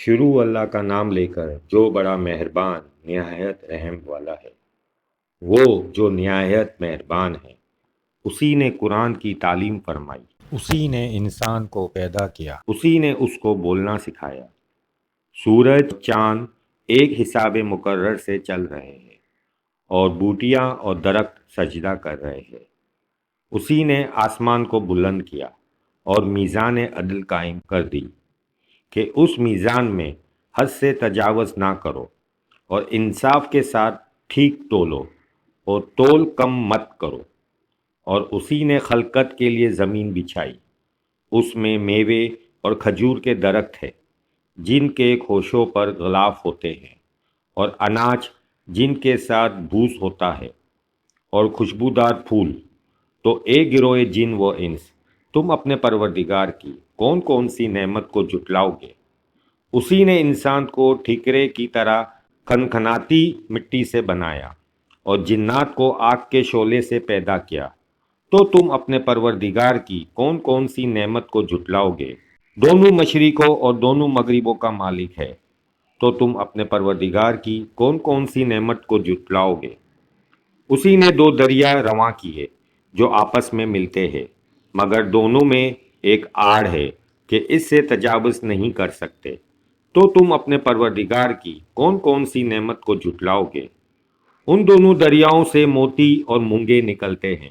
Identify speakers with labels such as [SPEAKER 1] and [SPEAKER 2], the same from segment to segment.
[SPEAKER 1] شروع اللہ کا نام لے کر جو بڑا مہربان نہایت رحم والا ہے۔ وہ جو نہایت مہربان ہے، اسی نے قرآن کی تعلیم فرمائی،
[SPEAKER 2] اسی نے انسان کو پیدا کیا۔
[SPEAKER 1] اسی نے اس کو بولنا سکھایا۔ سورج چاند ایک حساب مقرر سے چل رہے ہیں اور بوٹیاں اور درخت سجدہ کر رہے ہیں۔ اسی نے آسمان کو بلند کیا اور میزان عدل قائم کر دی کہ اس میزان میں حد سے تجاوز نہ کرو اور انصاف کے ساتھ ٹھیک تولو اور تول کم مت کرو۔ اور اسی نے خلقت کے لیے زمین بچھائی، اس میں میوے اور کھجور کے درخت ہے جن کے خوشوں پر غلاف ہوتے ہیں، اور اناج جن کے ساتھ بھوس ہوتا ہے، اور خوشبودار پھول۔ تو اے گروہ جن و انس، تم اپنے پروردگار کی کون کون سی نعمت کو جھٹلاؤ گے؟ اسی نے انسان کو ٹھیکرے کی طرح کھنکھناتی مٹی سے بنایا اور جنات کو آگ کے شعلے سے پیدا کیا۔ تو تم اپنے پروردگار کی کون کون سی نعمت کو جھٹلاؤ گے؟ دونوں مشرقوں اور دونوں مغربوں کا مالک ہے، تو تم اپنے پروردگار کی کون کون سی نعمت کو جھٹلاؤ گے؟ اسی نے دو دریا رواں کیے جو آپس میں ملتے ہیں، مگر دونوں میں ایک آڑ ہے کہ اس سے تجاوز نہیں کر سکتے۔ تو تم اپنے پروردگار کی کون کون سی نعمت کو جھٹلاؤ گے؟ ان دونوں دریاؤں سے موتی اور مونگے نکلتے ہیں،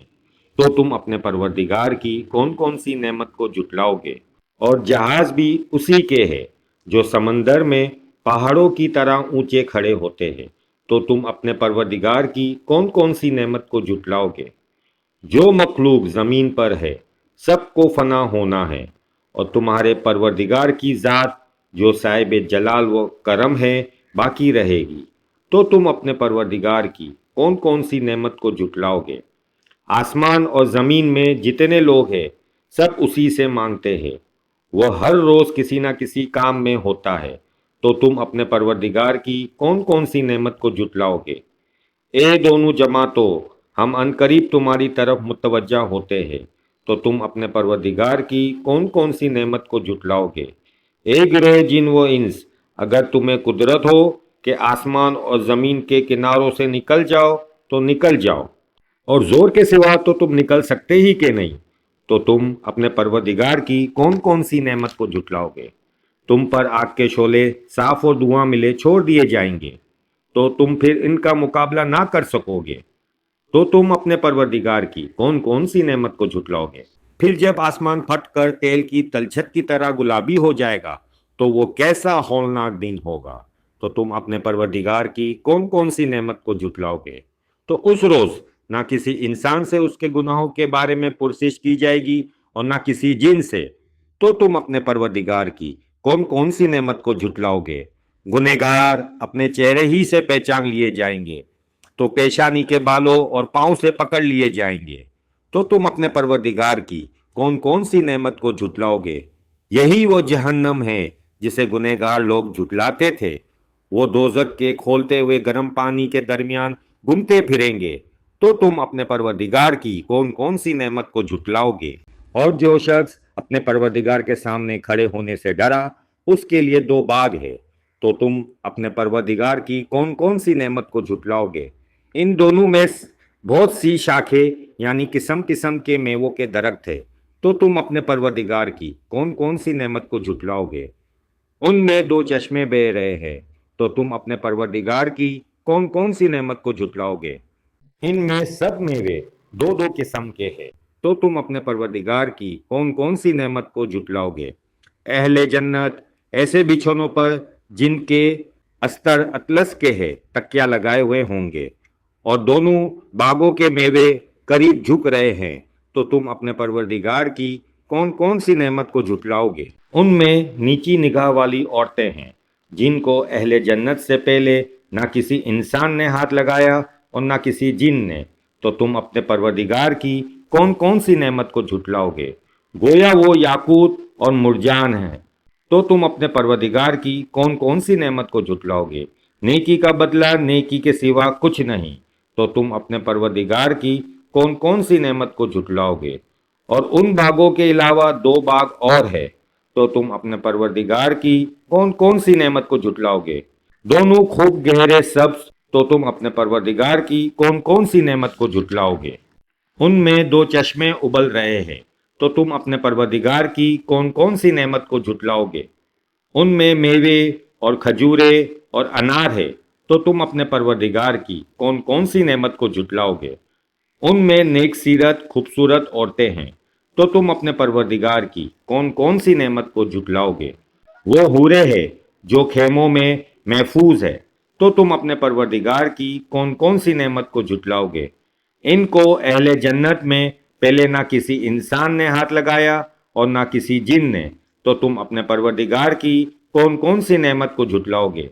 [SPEAKER 1] تو تم اپنے پروردگار کی کون کون سی نعمت کو جھٹلاؤ گے؟ اور جہاز بھی اسی کے ہے جو سمندر میں پہاڑوں کی طرح اونچے کھڑے ہوتے ہیں، تو تم اپنے پروردگار کی کون کون سی نعمت کو جھٹلاؤ گے؟ جو مخلوق زمین پر ہے سب کو فنا ہونا ہے، اور تمہارے پروردگار کی ذات جو صاحب جلال و کرم ہے باقی رہے گی۔ تو تم اپنے پروردگار کی کون کون سی نعمت کو جھٹلاؤ گے؟ آسمان اور زمین میں جتنے لوگ ہیں سب اسی سے مانگتے ہیں، وہ ہر روز کسی نہ کسی کام میں ہوتا ہے، تو تم اپنے پروردگار کی کون کون سی نعمت کو جھٹلاؤ گے؟ اے دونوں جماعتوں، ہم عنقریب تمہاری طرف متوجہ ہوتے ہیں، تو تم اپنے پروردگار کی کون کون سی نعمت کو جھٹلاؤ گے؟ اے گروہ جن و انس، اگر تمہیں قدرت ہو کہ آسمان اور زمین کے کناروں سے نکل جاؤ تو نکل جاؤ، اور زور کے سوا تو تم نکل سکتے ہی کہ نہیں، تو تم اپنے پروردگار کی کون کون سی نعمت کو جھٹلاؤ گے؟ تم پر آگ کے شعلے صاف اور دھواں ملے چھوڑ دیے جائیں گے، تو تم پھر ان کا مقابلہ نہ کر سکو گے۔ تو تم اپنے پروردگار کی کون کون سی نعمت کو جھٹلاؤ گے؟ پھر جب آسمان پھٹ کر تیل کی تلچھٹ کی طرح گلابی ہو جائے گا تو وہ کیسا ہولناک دن ہوگا، تو تم اپنے پروردگار کی کون کون سی نعمت کو جھٹلاؤ گے؟ تو اس روز نہ کسی انسان سے اس کے گناہوں کے بارے میں پرسش کی جائے گی اور نہ کسی جن سے، تو تم اپنے پروردگار کی کون کون سی نعمت کو جھٹلاؤ گے؟ گنہگار اپنے چہرے ہی سے پہچان لیے جائیں گے، تو پیشانی کے بالوں اور پاؤں سے پکڑ لیے جائیں گے، تو تم اپنے پروردگار کی کون کون سی نعمت کو جھٹلاؤ گے؟ یہی وہ جہنم ہے جسے گنہگار لوگ جھٹلاتے تھے، وہ دوزخ کے کھولتے ہوئے گرم پانی کے درمیان گھومتے پھریں گے، تو تم اپنے پروردگار کی کون کون سی نعمت کو جھٹلاؤ گے؟ اور جو شخص اپنے پروردگار کے سامنے کھڑے ہونے سے ڈرا، اس کے لیے دو باغ ہے، تو تم اپنے پروردگار کی کون کون سی نعمت کو جھٹلاؤ گے؟ ان دونوں میں بہت سی شاخیں یعنی قسم قسم کے میووں کے درخت ہے، تو تم اپنے پروردگار کی کون کون سی نعمت کو جھٹلاؤ گے؟ ان میں دو چشمے بہہ رہے ہیں، تو تم اپنے پروردگار کی کون کون سی نعمت کو جھٹلاؤ گے؟ ان میں سب میوے دو دو قسم کے ہیں، تو تم اپنے پروردگار کی کون کون سی نعمت کو جھٹلاؤ گے؟ اہل جنت ایسے بچھونوں پر جن کے استر اطلس کے ہے تکیا لگائے ہوئے ہوں گے، اور دونوں باغوں کے میوے قریب جھک رہے ہیں، تو تم اپنے پروردگار کی کون کون سی نعمت کو جھٹلاؤ گے؟ ان میں نیچی نگاہ والی عورتیں ہیں جن کو اہل جنت سے پہلے نہ کسی انسان نے ہاتھ لگایا اور نہ کسی جن نے، تو تم اپنے پروردگار کی کون کون سی نعمت کو جھٹلاؤ گے؟ گویا وہ یاقوت اور مرجان ہیں، تو تم اپنے پروردگار کی کون کون سی نعمت کو جھٹلاؤ گے؟ نیکی کا بدلہ نیکی کے سوا کچھ نہیں، تو تم اپنے پروردگار کی کون کون سی نعمت کو جھٹلاؤ گے؟ اور ان باغوں کے علاوہ دو باغ اور ہے، تو تم اپنے پروردگار کی کون کون سی نعمت کو جھٹلاؤ گے؟ دونوں خوب گہرے سبز، تو تم اپنے پروردگار کی کون کون سی نعمت کو جھٹلاؤ گے؟ ان میں دو چشمے ابل رہے ہیں، تو تم اپنے پروردگار کی کون کون سی نعمت کو جھٹلاؤ گے؟ ان میں میوے اور کھجورے اور انار ہے، تو تم اپنے پروردگار کی کون کون سی نعمت کو جھٹلاؤ گے؟ ان میں نیک سیرت خوبصورت عورتیں ہیں، تو تم اپنے پروردگار کی کون کون سی نعمت کو جھٹلاؤ گے؟ وہ حوریں ہے جو خیموں میں محفوظ ہے، تو تم اپنے پروردگار کی کون کون سی نعمت کو جھٹلاؤ گے؟ ان کو اہل جنت میں پہلے نہ کسی انسان نے ہاتھ لگایا اور نہ کسی جن نے، تو تم اپنے پروردگار کی کون کون سی نعمت کو جھٹلاؤ گے؟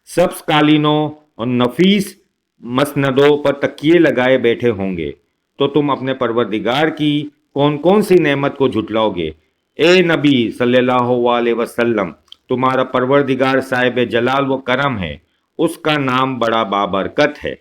[SPEAKER 1] سبز قالینوں اور نفیس مسندوں پر تکیے لگائے بیٹھے ہوں گے، تو تم اپنے پروردگار کی کون کون سی نعمت کو جھٹلاؤ گے؟ اے نبی صلی اللہ علیہ وسلم، تمہارا پروردگار صاحب جلال و کرم ہے، اس کا نام بڑا بابرکت ہے۔